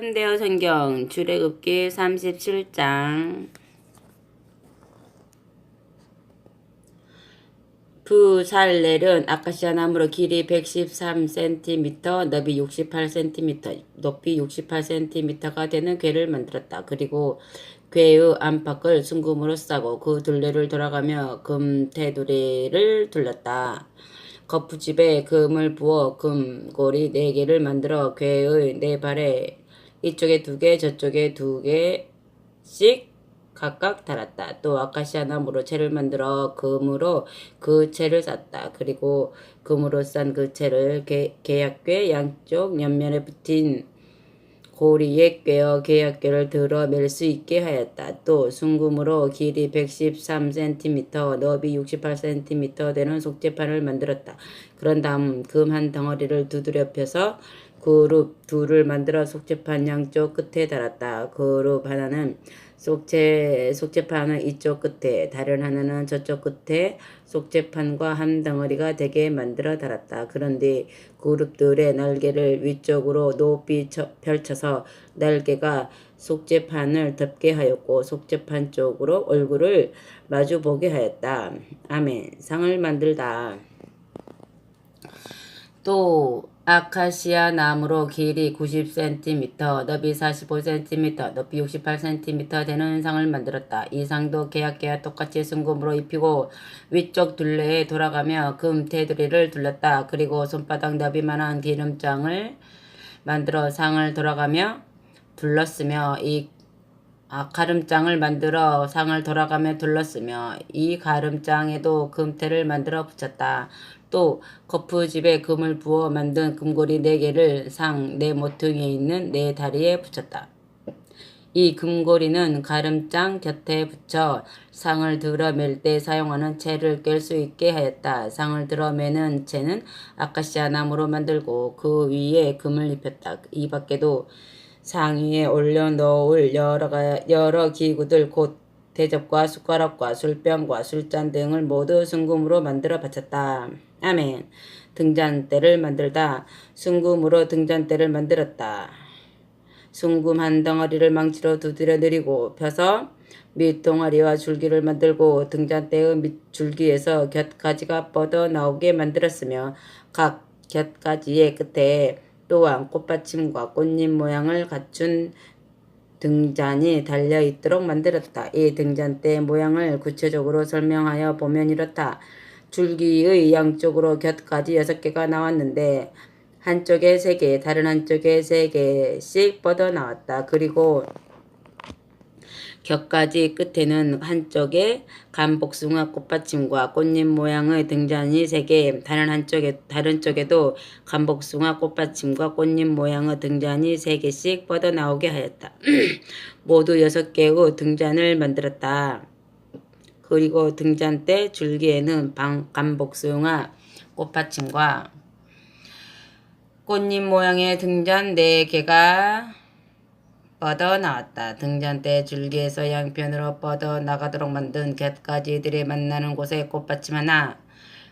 현대어 성경 출애굽기 37장. 부살렐은 아카시아 나무로 길이 113cm, 너비 68cm, 높이 68cm가 되는 궤를 만들었다. 그리고 궤의 안팎을 순금으로 싸고 그 둘레를 돌아가며 금 테두리를 둘렀다. 거푸집에 금을 부어 금고리 4개를 만들어 궤의 4발에 이쪽에 2개, 저쪽에 2개씩 각각 달았다. 또 아카시아 나무로 채를 만들어 금으로 그 채를 쌌다. 그리고 금으로 싼 그 채를 계약궤 양쪽 옆면에 붙인 고리에 꿰어 계약궤를 들어 맬 수 있게 하였다. 또 순금으로 길이 113cm, 너비 68cm 되는 속재판을 만들었다. 그런 다음 금 한 덩어리를 두드려 펴서 그룹 둘을 만들어 속재판 양쪽 끝에 달았다. 그룹 하나는 속재판은 이쪽 끝에, 다른 하나는 저쪽 끝에 속재판과 한 덩어리가 되게 만들어 달았다. 그런데 그룹들의 날개를 위쪽으로 높이 펼쳐서 날개가 속재판을 덮게 하였고 속재판 쪽으로 얼굴을 마주 보게 하였다. 아멘. 상을 만들다. 또 아카시아 나무로 길이 90cm, 너비 45cm, 높이 68cm 되는 상을 만들었다. 이 상도 계약궤와 똑같이 순금으로 입히고 위쪽 둘레에 돌아가며 금 테두리를 둘렀다. 그리고 손바닥 너비만한 기름장을 만들어 상을 돌아가며 둘렀으며 가름장을 만들어 상을 돌아가며 둘렀으며 이 가름장에도 금테를 만들어 붙였다. 또 거푸집에 금을 부어 만든 금고리 4개를 상 4모퉁이에 있는 4다리에 붙였다. 이 금고리는 가름장 곁에 붙여 상을 들어맬 때 사용하는 채를 깰 수 있게 하였다. 상을 들어매는 채는 아카시아 나무로 만들고 그 위에 금을 입혔다. 이 밖에도 상 위에 올려놓을 여러 기구들 곧 대접과 숟가락과 술병과 술잔 등을 모두 순금으로 만들어 바쳤다. 아멘. 등잔대를 만들다. 순금으로 등잔대를 만들었다. 순금 한 덩어리를 망치로 두드려 내리고 펴서 밑동아리와 줄기를 만들고 등잔대의 밑줄기에서 곁가지가 뻗어 나오게 만들었으며 각 곁가지의 끝에 또한 꽃받침과 꽃잎 모양을 갖춘 등잔이 달려있도록 만들었다. 이 등잔대 모양을 구체적으로 설명하여 보면 이렇다. 줄기의 양쪽으로 곁가지 6개가 나왔는데 한쪽에 3개, 다른 한쪽에 3개씩 뻗어나왔다. 그리고 곁가지 끝에는 한쪽에 간복숭아 꽃받침과 꽃잎 모양의 등잔이 3개, 다른 쪽에도 간복숭아 꽃받침과 꽃잎 모양의 등잔이 3개씩 뻗어나오게 하였다. 모두 6개의 등잔을 만들었다. 그리고 등잔대 줄기에는 간복숭아 꽃받침과 꽃잎 모양의 등잔 4개가 뻗어나왔다. 등잔대 줄기에서 양편으로 뻗어나가도록 만든 곁가지들이 만나는 곳에 꽃받침 하나,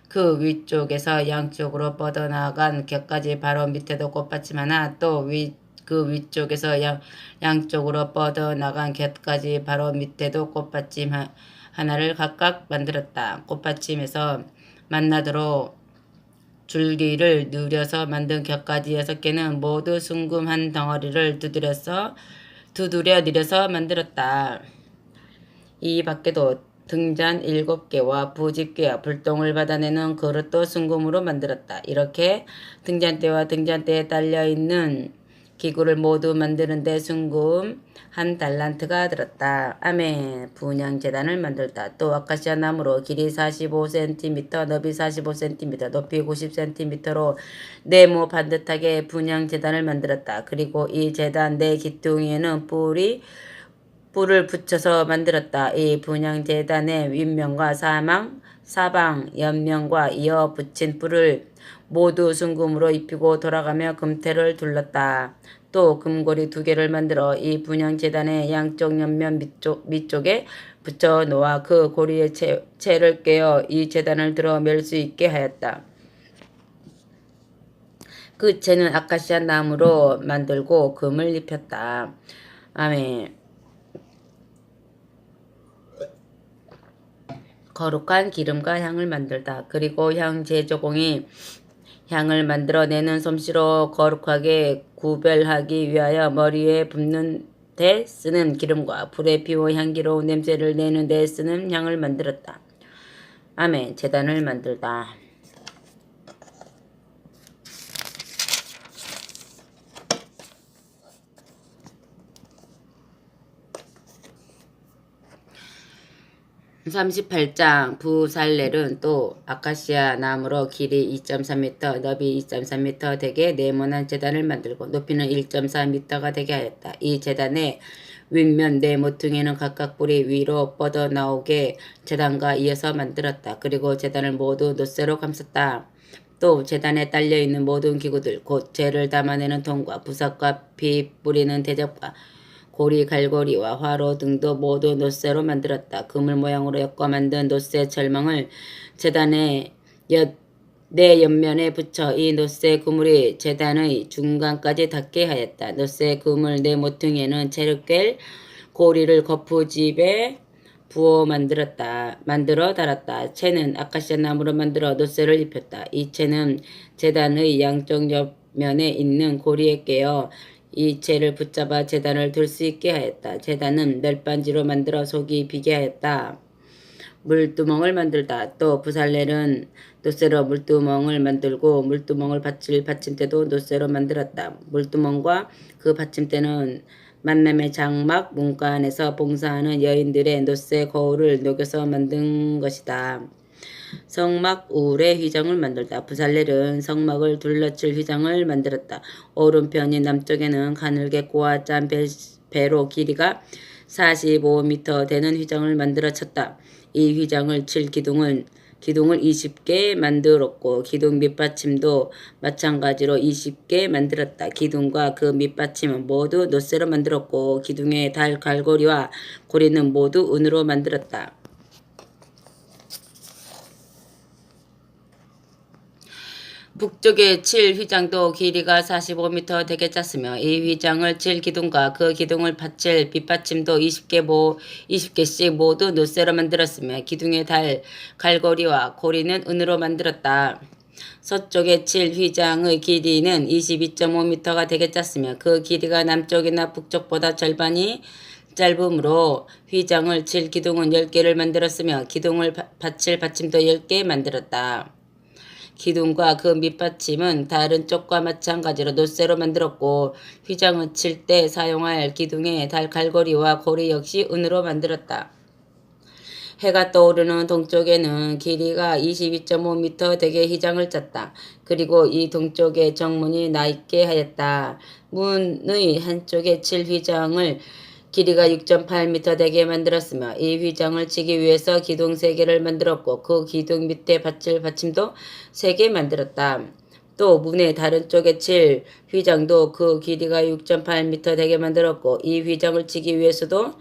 그 위쪽에서 양쪽으로 뻗어나간 곁가지 바로 밑에도 꽃받침 하나, 또 그 위쪽에서 양쪽으로 뻗어나간 곁가지 바로 밑에도 꽃받침 하나를 각각 만들었다. 꽃받침에서 만나도록 줄기를 누려서 만든 곁가지 6개는 모두 순금 한 덩어리를 두드려 내려서 만들었다. 이 밖에도 등잔 7개와 부집개와 불똥을 받아내는 그릇도 순금으로 만들었다. 이렇게 등잔대와 등잔대에 딸려있는 기구를 모두 만드는데 순금 한 달란트가 들었다. 아멘. 분향재단을 만들다. 또 아카시아 나무로 길이 45cm, 너비 45cm, 높이 90cm로 네모 반듯하게 분향재단을 만들었다. 그리고 이 재단 4기둥에는 뿔을 붙여서 만들었다. 이 분향재단의 윗면과 사방 옆면과 이어 붙인 뿔을 모두 순금으로 입히고 돌아가며 금테를 둘렀다. 또 금고리 2개를 만들어 이 분향재단의 양쪽 옆면 밑쪽에 붙여 놓아 그 고리에 채를 꿰어 이 재단을 들어 맬 수 있게 하였다. 끝에는 아카시아 나무로 만들고 금을 입혔다. 아멘. 거룩한 기름과 향을 만들다. 그리고 향 제조공이 향을 만들어내는 솜씨로 거룩하게 구별하기 위하여 머리에 붓는 데 쓰는 기름과 불에 피워 향기로운 냄새를 내는 데 쓰는 향을 만들었다. 아멘. 제단을 만들다. 38장 부살렐은 또 아카시아 나무로 길이 2.3m, 너비 2.3m 되게 네모난 제단을 만들고 높이는 1.4m가 되게 하였다. 이 제단의 윗면 네 모퉁이는 각각 뿔이 위로 뻗어나오게 제단과 이어서 만들었다. 그리고 제단을 모두 놋쇠로 감쌌다. 또 제단에 딸려있는 모든 기구들 곧 죄를 담아내는 통과 부석과 피 뿌리는 대접과 고리 갈고리와 화로 등도 모두 놋쇠로 만들었다. 그물 모양으로 엮어 만든 놋쇠 철망을 제단의 네 옆면에 붙여 이 놋쇠 그물이 제단의 중간까지 닿게 하였다. 놋쇠 그물 네 모퉁이에는 체르겔 고리를 거푸집에 부어 만들어 달았다. 채는 아카시아 나무로 만들어 놋쇠를 입혔다. 이 채는 제단의 양쪽 옆면에 있는 고리에 깨어 이 채를 붙잡아 제단을 들 수 있게 하였다. 제단은 널빤지로 만들어 속이 비게 하였다. 물두멍을 만들다. 또 부살렐은 놋쇠로 물두멍을 만들고 물두멍을 받칠 받침대도 놋쇠로 만들었다. 물두멍과 그 받침대는 만남의 장막 문간에서 봉사하는 여인들의 놋쇠 거울을 녹여서 만든 것이다. 성막 우울의 휘장을 만들다. 부살렐은 성막을 둘러칠 휘장을 만들었다. 오른편이 남쪽에는 가늘게 꼬아 짠 배로 길이가 45m 되는 휘장을 만들어 쳤다. 이 휘장을 칠 기둥을 20개 만들었고 기둥 밑받침도 마찬가지로 20개 만들었다. 기둥과 그 밑받침은 모두 놋쇠로 만들었고 기둥의 달 갈고리와 고리는 모두 은으로 만들었다. 북쪽에 칠 휘장도 길이가 45m 되게 짰으며 이 휘장을 칠 기둥과 그 기둥을 받칠 빗받침도 20개씩 모두 놋쇠로 만들었으며 기둥의 달 갈고리와 고리는 은으로 만들었다. 서쪽에 칠 휘장의 길이는 22.5m가 되게 짰으며 그 길이가 남쪽이나 북쪽보다 절반이 짧으므로 휘장을 칠 기둥은 10개를 만들었으며 기둥을 받칠 받침도 10개 만들었다. 기둥과 그 밑받침은 다른 쪽과 마찬가지로 놋쇠로 만들었고 휘장을 칠 때 사용할 기둥의 달 갈고리와 고리 역시 은으로 만들었다. 해가 떠오르는 동쪽에는 길이가 22.5m 되게 휘장을 짰다. 그리고 이 동쪽에 정문이 나 있게 하였다. 문의 한쪽에 칠 휘장을 길이가 6.8m 되게 만들었으며 이 휘장을 치기 위해서 기둥 3개를 만들었고 그 기둥 밑에 받칠 받침도 3개 만들었다. 또 문의 다른 쪽에 칠 휘장도 그 길이가 6.8m 되게 만들었고 이 휘장을 치기 위해서도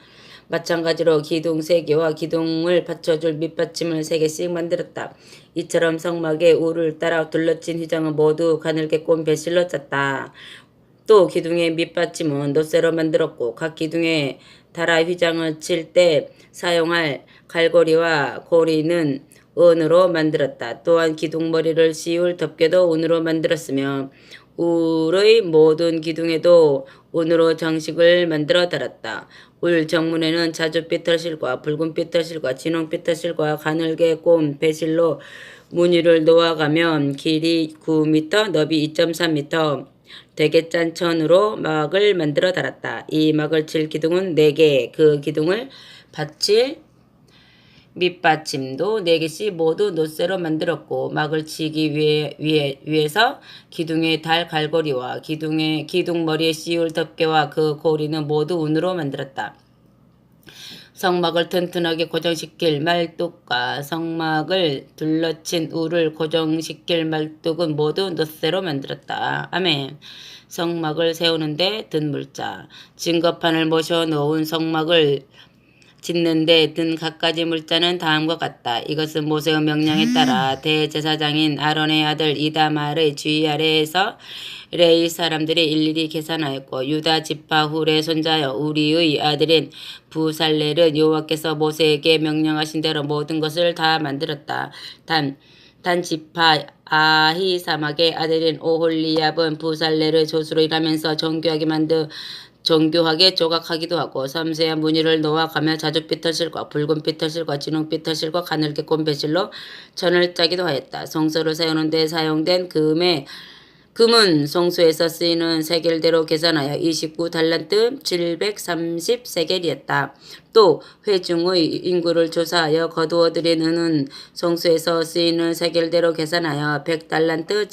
마찬가지로 기둥 3개와 기둥을 받쳐줄 밑받침을 3개씩 만들었다. 이처럼 성막의 우를 따라 둘러친 휘장은 모두 가늘게 꼰 배실로 짰다. 또 기둥의 밑받침은 놋쇠로 만들었고 각 기둥에 달아 휘장을 칠 때 사용할 갈고리와 고리는 은으로 만들었다. 또한 기둥머리를 씌울 덮개도 은으로 만들었으며 울의 모든 기둥에도 은으로 장식을 만들어 달았다. 울 정문에는 자줏빛 털실과 붉은빛 털실과 진홍빛 털실과 가늘게 꼰 배실로 무늬를 놓아가면 길이 9m, 너비 2.3m 되게 짠 천으로 막을 만들어 달았다. 이 막을 칠 기둥은 4개, 그 기둥을 받칠 밑받침도 4개씩 모두 놋쇠로 만들었고 막을 치기 위해서 기둥의 달 갈고리와 기둥머리에 씌울 덮개와 그 고리는 모두 은으로 만들었다. 성막을 튼튼하게 고정시킬 말뚝과 성막을 둘러친 울을 고정시킬 말뚝은 모두 놋쇠로 만들었다. 아멘. 성막을 세우는데 든 물자. 증거판을 모셔 놓은 성막을 짓는데 든 갖가지 물자는 다음과 같다. 이것은 모세의 명령에 따라 대제사장인 아론의 아들 이다말의 주의 아래에서 레위 사람들이 일일이 계산하였고 유다 지파 훌의 손자여 우리의 아들인 부살렐은 여호와께서 모세에게 명령하신 대로 모든 것을 다 만들었다. 단 지파 아히사막의 아들인 오홀리압은 부살렐의 조수로 일하면서 정교하게 조각하기도 하고 섬세한 무늬를 놓아가며 자줏빛 털실과 붉은빛 털실과 진홍빛 털실과 가늘게 꼰 배실로 천을 짜기도 하였다. 성소를 세우는 데 사용된 금은 성소에서 쓰이는 세겔대로 계산하여 29달란트 730세겔이었다. 또 회중의 인구를 조사하여 거두어들인 은은 성소에서 쓰이는 세겔대로 계산하여 100달란트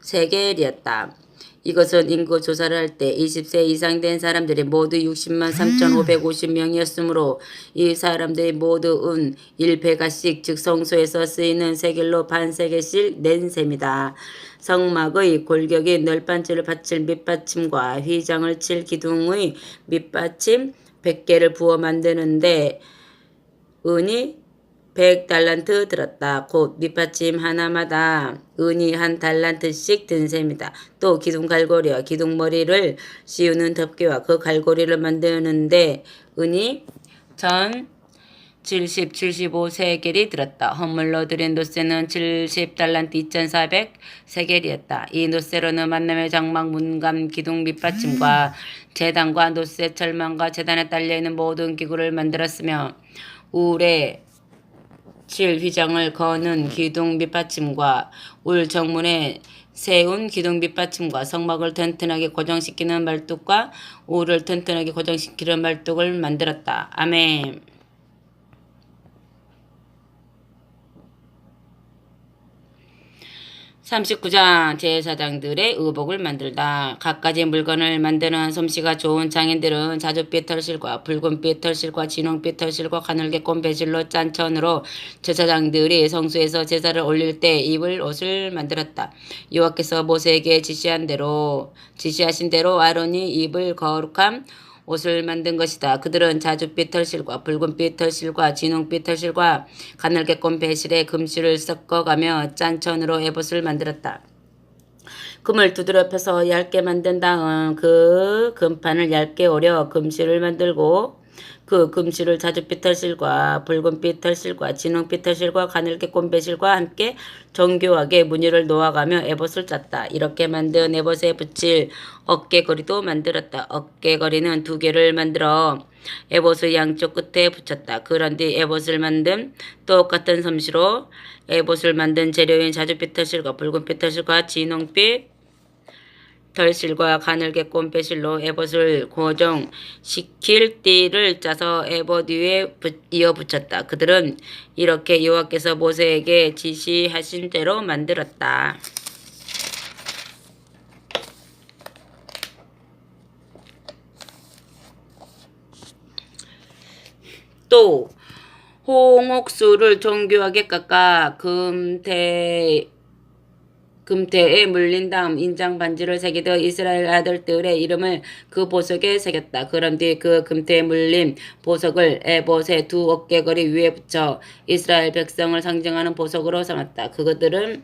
1775세겔이었다. 이것은 인구 조사를 할 때 20세 이상 된 사람들이 모두 60만 3,550명이었으므로 이 사람들이 모두 은 1베가씩 즉 성소에서 쓰이는 세겔로 반세겔씩 낸 셈이다. 성막의 골격이 널빤지를 받칠 밑받침과 휘장을 칠 기둥의 밑받침 100개를 부어 만드는데 은이 100달란트 들었다. 곧 밑받침 하나마다 은이 한 달란트씩 든 셈이다. 또 기둥 갈고리와 기둥 머리를 씌우는 덮개와 그 갈고리를 만드는데 은이 75세겔이 들었다. 헌물로 드린 노새는 70달란트 2400세겔이었다. 이 노새로는 만남의 장막 문감 기둥 밑받침과 제단과 노새 철망과 제단에 딸려있는 모든 기구를 만들었으며 울에 칠 휘장을 거는 기둥 밑받침과 울 정문에 세운 기둥 밑받침과 성막을 튼튼하게 고정시키는 말뚝과 울을 튼튼하게 고정시키는 말뚝을 만들었다. 아멘. 39장 제사장들의 의복을 만들다. 갖가지 물건을 만드는 솜씨가 좋은 장인들은 자줏빛 털실과 붉은빛 털실과 진홍빛 털실과 가늘게 꼰 배실로 짠 천으로 제사장들이 성소에서 제사를 올릴 때 입을 옷을 만들었다. 여호와께서 모세에게 지시하신 대로 아론이 입을 거룩한 옷을 만든 것이다. 그들은 자줏빛 털실과 붉은빛 털실과 진홍빛 털실과 가늘게 꼰 배실에 금실을 섞어가며 짠 천으로 에봇을 만들었다. 금을 두드려 펴서 얇게 만든 다음 그 금판을 얇게 오려 금실을 만들고 그 금실을 자줏빛 털실과 붉은빛 털실과 진홍빛 털실과 가늘게 꼰 배실과 함께 정교하게 무늬를 놓아가며 에봇을 짰다. 이렇게 만든 에봇에 붙일 어깨거리도 만들었다. 어깨거리는 2개를 만들어 에봇의 양쪽 끝에 붙였다. 그런 뒤 에봇을 만든 똑같은 솜씨로 에봇을 만든 재료인 자줏빛 털실과 붉은빛 털실과 진홍빛 털실과 가늘게 꼰 배실로 에봇을 고정시킬 띠를 짜서 에봇 위에 이어 붙였다. 그들은 이렇게 여호와께서 모세에게 지시하신 대로 만들었다. 또 홍옥수를 정교하게 깎아 금태에 물린 다음 인장 반지를 새기듯 이스라엘 아들들의 이름을 그 보석에 새겼다. 그런 뒤 그 금태에 물린 보석을 에봇의 2 어깨거리 위에 붙여 이스라엘 백성을 상징하는 보석으로 삼았다. 그것들은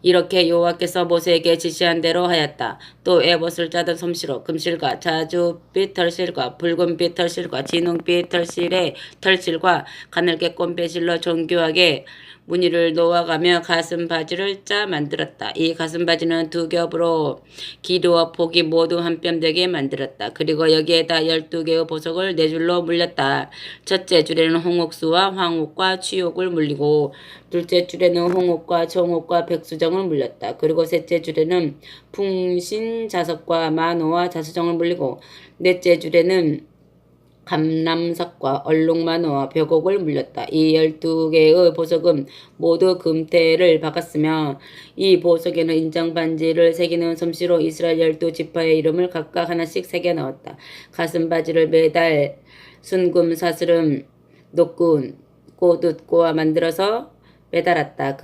이렇게 여호와께서 모세에게 지시한 대로 하였다. 또 에봇을 짜던 솜씨로 금실과 자줏빛 털실과 붉은빛 털실과 진홍빛 털실의 털실과 가늘게 꼰 배실로 정교하게 무늬를 놓아가며 가슴바지를 짜 만들었다. 이 가슴바지는 2겹으로 길이와 폭이 모두 한 뼘 되게 만들었다. 그리고 여기에다 12개의 보석을 4줄로 물렸다. 첫째 줄에는 홍옥수와 황옥과 취옥을 물리고 둘째 줄에는 홍옥과 청옥과 백수정을 물렸다. 그리고 셋째 줄에는 풍신자석과 만호와 자수정을 물리고 넷째 줄에는 감람석과 얼룩만호와 벽옥을 물렸다. 이 12개의 보석은 모두 금태를 박았으며 이 보석에는 인장반지를 새기는 솜씨로 이스라엘 12지파의 이름을 각각 하나씩 새겨 넣었다. 가슴바지를 매달 순금 사슬음 녹군 꽃옷과 만들어서 매달았다.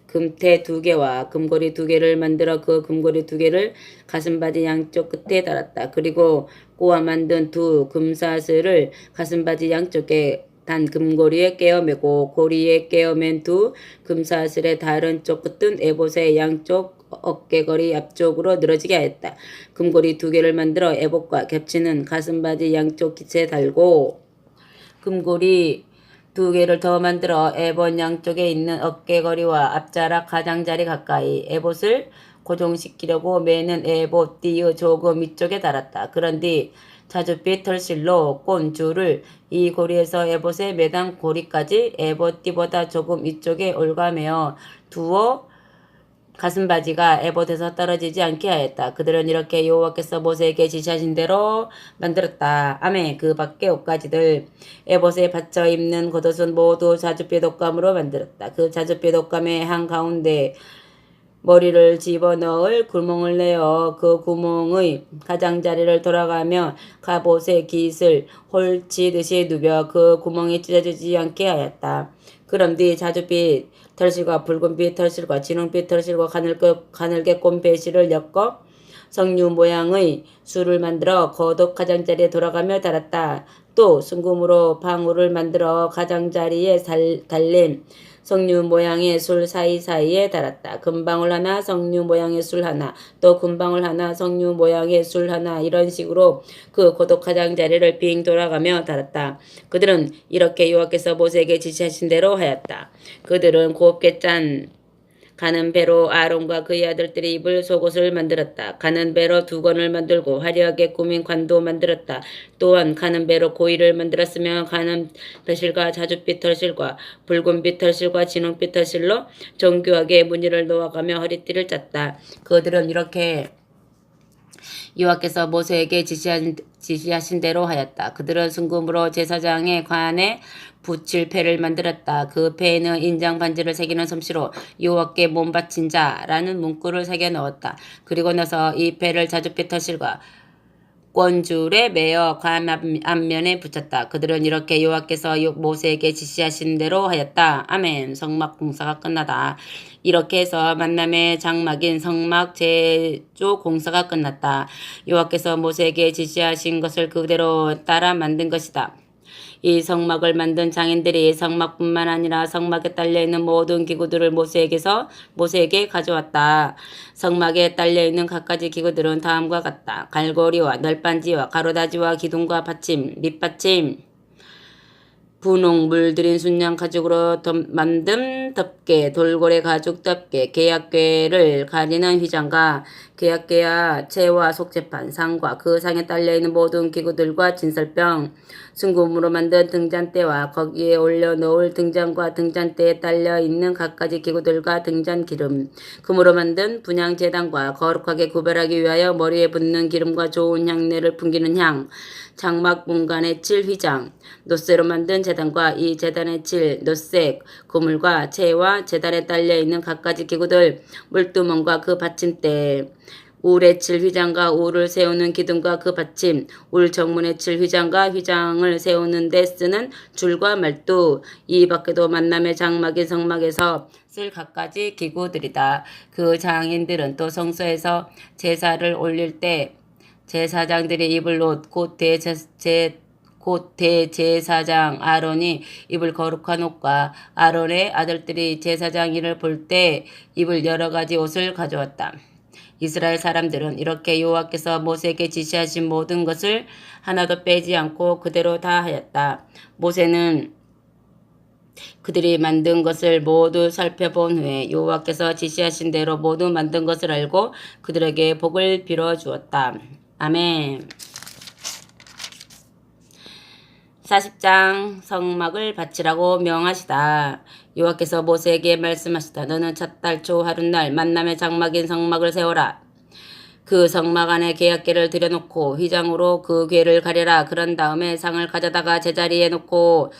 금태 2개와 금고리 2개를 만들어 그 금고리 2개를 가슴바지 양쪽 끝에 달았다. 그리고 꼬아 만든 2 금사슬을 가슴바지 양쪽에 단 금고리에 깨어매고 고리에 깨어맨 2 금사슬의 다른 쪽 끝은 에봇의 양쪽 어깨거리 앞쪽으로 늘어지게 하였다. 금고리 2개를 만들어 에봇과 겹치는 가슴바지 양쪽 기체에 달고 금고리 2개를 더 만들어 에봇 양쪽에 있는 어깨거리와 앞자락 가장자리 가까이 에봇을 고정시키려고 매는 에봇 띠의 조금 위쪽에 달았다. 그런 뒤 자줏빛 털실로 꼰 줄을 이 고리에서 에봇의 매단 고리까지 에봇 띠보다 조금 위쪽에 올가매어 두어 가슴바지가 에봇에서 떨어지지 않게 하였다. 그들은 이렇게 여호와께서 모세에게 지시하신 대로 만들었다. 아멘. 그 밖의 옷가지들 에봇에 받쳐 입는 겉옷은 모두 자줏빛 옷감으로 만들었다. 그 자줏빛 옷감의 한가운데 머리를 집어넣을 구멍을 내어 그 구멍의 가장자리를 돌아가며 갑옷의 깃을 홀치듯이 누벼 그 구멍이 찢어지지 않게 하였다. 그럼 뒤 자줏빛 털실과 붉은빛 털실과 진홍빛 털실과 가늘게 꼰 배실을 엮어 석류 모양의 술을 만들어 겉옷 가장자리에 돌아가며 달았다. 또 순금으로 방울을 만들어 가장자리에 달린 석류 모양의 술 사이사이에 달았다. 금방울 하나, 석류 모양의 술 하나, 또 금방울 하나, 석류 모양의 술 하나, 이런 식으로 그 겉옷 가장자리를 빙 돌아가며 달았다. 그들은 이렇게 여호와께서 모세에게 지시하신 대로 하였다. 그들은 곱게 짠 가는 배로 아론과 그의 아들들이 입을 속옷을 만들었다. 가는 배로 두건을 만들고 화려하게 꾸민 관도 만들었다. 또한 가는 배로 고이를 만들었으며 가는 털실과 자줏빛 털실과 붉은빛 털실과 진홍빛 털실로 정교하게 무늬를 놓아가며 허리띠를 짰다. 그들은 이렇게 여호와께서 모세에게 지시하신 대로 하였다. 그들은 순금으로 제사장의 관에 붙일 패를 만들었다. 그 패에는 인장 반지를 새기는 솜씨로 여호와께 몸 바친 자라는 문구를 새겨 넣었다. 그리고 나서 이 패를 자줏빛 털실과 꼰줄에 매어 관 앞면에 붙였다. 그들은 이렇게 여호와께서 모세에게 지시하신 대로 하였다. 아멘. 성막 공사가 끝나다. 이렇게 해서 만남의 장막인 성막 제조 공사가 끝났다. 여호와께서 모세에게 지시하신 것을 그대로 따라 만든 것이다. 이 성막을 만든 장인들이 성막뿐만 아니라 성막에 딸려있는 모든 기구들을 모세에게 가져왔다. 성막에 딸려있는 갖가지 기구들은 다음과 같다. 갈고리와 널빤지와 가로다지와 기둥과 받침, 밑받침, 분홍 물들인 순양 가죽으로 만든 덮개, 돌고래 가죽 덮개, 계약궤를 가리는 휘장과 계약궤와 채와 속재판, 상과 그 상에 딸려있는 모든 기구들과 진설병, 순금으로 만든 등잔대와 거기에 올려놓을 등잔과 등잔대에 딸려있는 갖가지 기구들과 등잔 기름, 금으로 만든 분향제단과 거룩하게 구별하기 위하여 머리에 붓는 기름과 좋은 향내를 풍기는 향, 장막 문간에 칠 휘장, 놋쇠로 만든 제단과 이 제단에 칠 놋색 고물과 채와 제단에 딸려있는 갖가지 기구들, 물두멍과 그 받침대, 울에 칠 휘장과 울을 세우는 기둥과 그 받침, 울 정문에 칠 휘장과 휘장을 세우는 데 쓰는 줄과 말두, 이 밖에도 만남의 장막인 성막에서 쓸 갖가지 기구들이다. 그 장인들은 또 성소에서 제사를 올릴 때 제사장들이 입을 옷, 곧 대제사장 아론이 입을 거룩한 옷과 아론의 아들들이 제사장 일을 볼 때 입을 여러 가지 옷을 가져왔다. 이스라엘 사람들은 이렇게 여호와께서 모세에게 지시하신 모든 것을 하나도 빼지 않고 그대로 다 하였다. 모세는 그들이 만든 것을 모두 살펴본 후에 여호와께서 지시하신 대로 모두 만든 것을 알고 그들에게 복을 빌어 주었다. 아멘. 40장 성막을 바치라고 명하시다. 여호와께서 모세에게 말씀하시다. 너는 첫 달 초 하룻날 만남의 장막인 성막을 세워라. 그 성막 안에 계약궤를 들여놓고 휘장으로 그 궤를 가려라. 그런 다음에 상을 가져다가 제자리에 놓고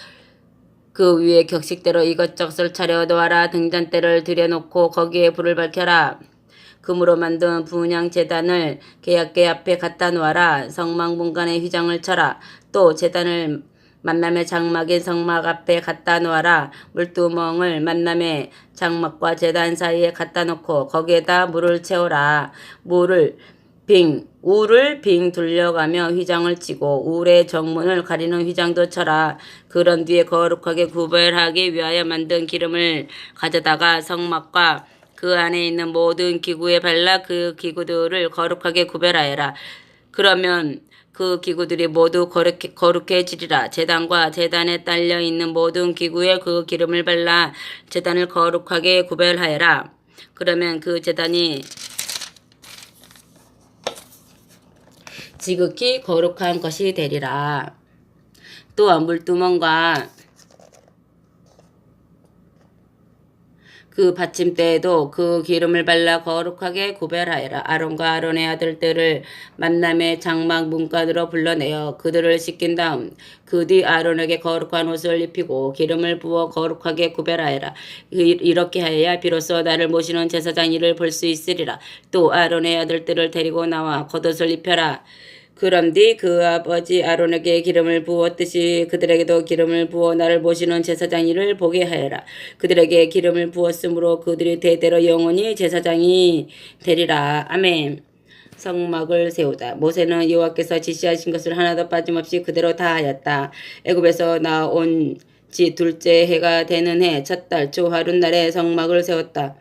그 위에 격식대로 이것저것을 차려 놓아라. 등잔대를 들여놓고 거기에 불을 밝혀라. 금으로 만든 분향 제단을 계약궤 앞에 갖다 놓아라. 성막 문간에 휘장을 쳐라. 또 제단을 만남의 장막인 성막 앞에 갖다 놓아라. 물두멍을 만남의 장막과 제단 사이에 갖다 놓고 거기에다 물을 채우라. 울을 빙 둘러가며 휘장을 치고 울의 정문을 가리는 휘장도 쳐라. 그런 뒤에 거룩하게 구별하기 위하여 만든 기름을 가져다가 성막과 그 안에 있는 모든 기구에 발라 그 기구들을 거룩하게 구별하여라. 그러면 그 기구들이 모두 거룩해지리라. 제단과 제단에 딸려 있는 모든 기구에 그 기름을 발라 제단을 거룩하게 구별하여라. 그러면 그 제단이 지극히 거룩한 것이 되리라. 또한 물두멍과 그 받침대에도 그 기름을 발라 거룩하게 구별하여라. 아론과 아론의 아들들을 만남의 장막 문간으로 불러내어 그들을 씻긴 다음 그 뒤 아론에게 거룩한 옷을 입히고 기름을 부어 거룩하게 구별하여라. 이렇게 하여야 비로소 나를 모시는 제사장 일을 볼 수 있으리라. 또 아론의 아들들을 데리고 나와 겉옷을 입혀라. 그런 뒤 그 아버지 아론에게 기름을 부었듯이 그들에게도 기름을 부어 나를 모시는 제사장 일을 보게 하여라. 그들에게 기름을 부었으므로 그들이 대대로 영원히 제사장이 되리라. 아멘. 성막을 세우다. 모세는 여호와께서 지시하신 것을 하나도 빠짐없이 그대로 다 하였다. 애굽에서 나온 지 둘째 해가 되는 해 첫 달 초하룻날에 성막을 세웠다.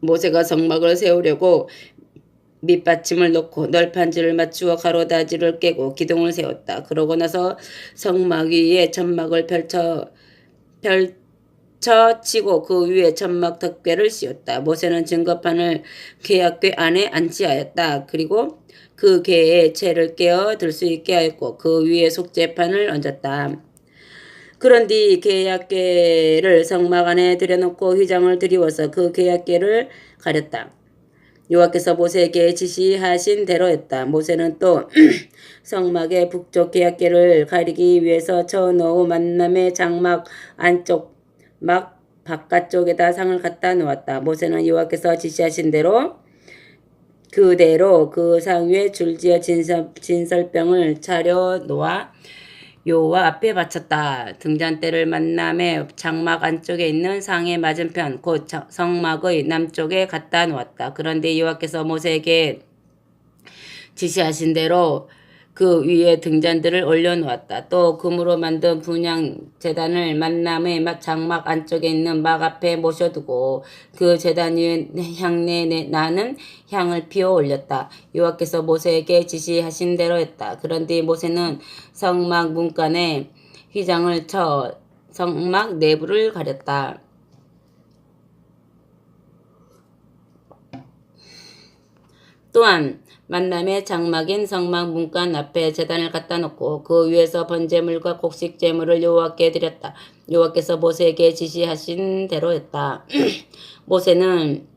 모세가 성막을 세우려고 밑받침을 놓고 널판지를 맞추어 가로다지를 깨고 기둥을 세웠다. 그러고 나서 성막 위에 천막을 펼쳐치고 그 위에 천막 덮개를 씌웠다. 모세는 증거판을 계약궤 안에 안치하였다. 그리고 그 궤에 채를 깨어 들 수 있게 하였고 그 위에 속죄판을 얹었다. 그런 뒤 계약궤를 성막 안에 들여놓고 휘장을 드리워서 그 계약궤를 가렸다. 여호와께서 모세에게 지시하신 대로였다. 모세는 또 성막의 북쪽 계약궤를 가리기 위해서 쳐넣은 만남의 장막 안쪽 막 바깥쪽에다 상을 갖다 놓았다. 모세는 여호와께서 지시하신 대로 그대로 그 상 위에 줄지어 진설병을 차려 놓아 여호와 앞에 바쳤다. 등잔대를 만남의 장막 안쪽에 있는 상의 맞은편 곧 성막의 남쪽에 갖다 놓았다. 그런데 여호와께서 모세에게 지시하신 대로 그 위에 등잔들을 올려놓았다. 또 금으로 만든 분향 제단을 만남의 장막 안쪽에 있는 막 앞에 모셔두고 그 제단 위에 향내 나는 향을 피워 올렸다. 여호와께서 모세에게 지시하신 대로 했다. 그런데 모세는 성막 문간에 휘장을 쳐 성막 내부를 가렸다. 또한 만남의 장막인 성막 문간 앞에 제단을 갖다 놓고 그 위에서 번제물과 곡식 제물을 여호와께 드렸다. 여호와께서 모세에게 지시하신 대로 했다. 모세는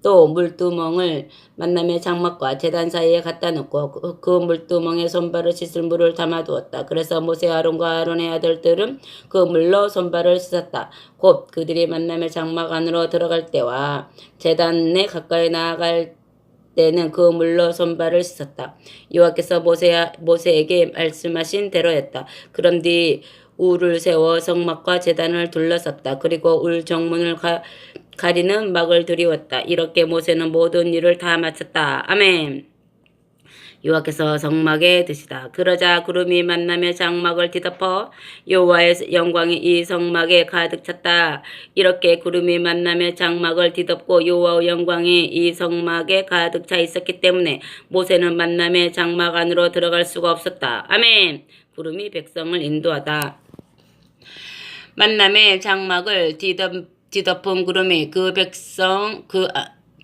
또 물두멍을 만남의 장막과 제단 사이에 갖다 놓고 그 물두멍에 손발을 씻을 물을 담아두었다. 그래서 모세 아론과 아론의 아들들은 그 물로 손발을 씻었다. 곧 그들이 만남의 장막 안으로 들어갈 때와 제단에 가까이 나아갈 때는 그 물로 손발을 씻었다. 여호와께서 모세에게 말씀하신 대로였다. 그런 뒤 울을 세워 성막과 제단을 둘러섰다. 그리고 울 정문을 가리는 막을 들이웠다. 이렇게 모세는 모든 일을 다 마쳤다. 아멘. 여호와께서 성막에 드시다. 그러자 구름이 만남의 장막을 뒤덮어 여호와의 영광이 이 성막에 가득 찼다. 이렇게 구름이 만남의 장막을 뒤덮고 여호와의 영광이 이 성막에 가득 차 있었기 때문에 모세는 만남의 장막 안으로 들어갈 수가 없었다. 아멘. 구름이 백성을 인도하다. 만남의 장막을 뒤덮은 구름이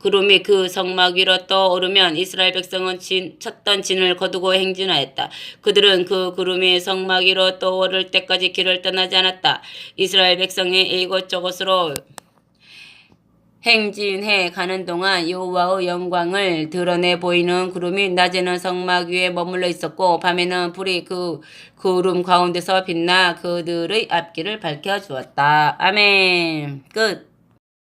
구름이 그 성막 위로 떠오르면 이스라엘 백성은 쳤던 진을 거두고 행진하였다. 그들은 그 구름이 성막 위로 떠오를 때까지 길을 떠나지 않았다. 이스라엘 백성이 이곳저곳으로 행진해 가는 동안 여호와의 영광을 드러내 보이는 구름이 낮에는 성막 위에 머물러 있었고 밤에는 불이 그 구름 가운데서 빛나 그들의 앞길을 밝혀주었다. 아멘. 끝.